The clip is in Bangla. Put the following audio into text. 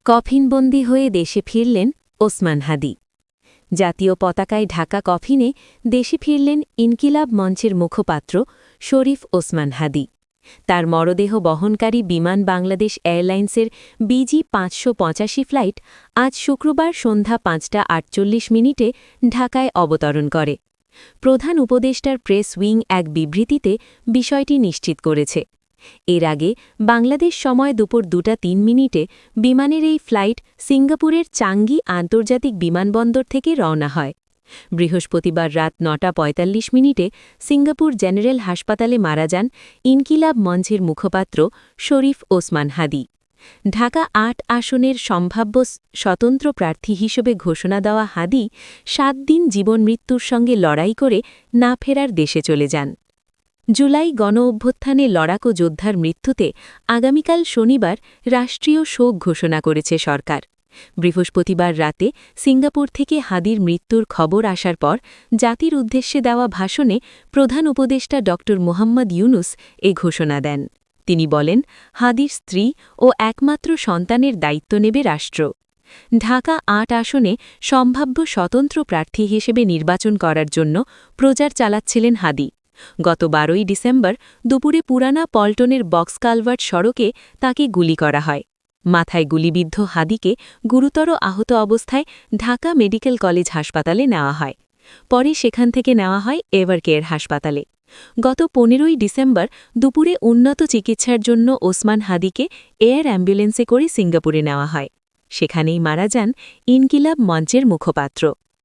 কফিনবন্দি হয়ে দেশে ফিরলেন ওসমান হাদি। জাতীয় পতাকায় ঢাকা কফিনে দেশে ফিরলেন ইনকিলাব মঞ্চের মুখপাত্র শরীফ ওসমান হাদি। তার মরদেহ বহনকারী বিমান বাংলাদেশ এয়ারলাইন্সের BG-585 ফ্লাইট আজ শুক্রবার সন্ধ্যা 5:48 ঢাকায় অবতরণ করে। প্রধান উপদেষ্টার প্রেস উইং এক বিবৃতিতে বিষয়টি নিশ্চিত করেছে। এর আগে বাংলাদেশ সময় দুপুর 2:03 বিমানের এই ফ্লাইট সিঙ্গাপুরের চাঙ্গি আন্তর্জাতিক বিমানবন্দর থেকে রওনা হয়। বৃহস্পতিবার রাত 9:45 সিঙ্গাপুর জেনারেল হাসপাতালে মারা যান ইনকিলাব মঞ্চের মুখপাত্র শরীফ ওসমান হাদি। ঢাকা ৮ আসনের সম্ভাব্য স্বতন্ত্র প্রার্থী হিসেবে ঘোষণা দেওয়া হাদি 7 দিন জীবনমৃত্যুর সঙ্গে লড়াই করে না ফেরার দেশে চলে যান। জুলাই গণঅভ্যুত্থানে লড়াকু যোদ্ধার মৃত্যুতে আগামীকাল শনিবার রাষ্ট্রীয় শোক ঘোষণা করেছে সরকার। বৃহস্পতিবার রাতে সিঙ্গাপুর থেকে হাদির মৃত্যুর খবর আসার পর জাতির উদ্দেশ্যে দেওয়া ভাষণে প্রধান উপদেষ্টা ড মোহাম্মদ ইউনুস এ ঘোষণা দেন। তিনি বলেন, হাদির স্ত্রী ও একমাত্র সন্তানের দায়িত্ব নেবে রাষ্ট্র। ঢাকা ৮ আসনে সম্ভাব্য স্বতন্ত্র প্রার্থী হিসেবে নির্বাচন করার জন্য প্রচার চালাচ্ছিলেন হাদি। গত 12 ডিসেম্বর দুপুরে পুরানা পল্টনের বক্স কালভার্ট সড়কে তাকে গুলি করা হয়। মাথায় গুলিবিদ্ধ হাদিকে গুরুতর আহত অবস্থায় ঢাকা মেডিকেল কলেজ হাসপাতালে নেওয়া হয়। পরে সেখান থেকে নেওয়া হয় এভারকেয়ার হাসপাতালে। গত 15 ডিসেম্বর দুপুরে উন্নত চিকিৎসার জন্য ওসমান হাদিকে এয়ার অ্যাম্বুলেন্সে করে সিঙ্গাপুরে নেওয়া হয়। সেখানেই মারা যান ইনকিলাব মঞ্চের মুখপাত্র।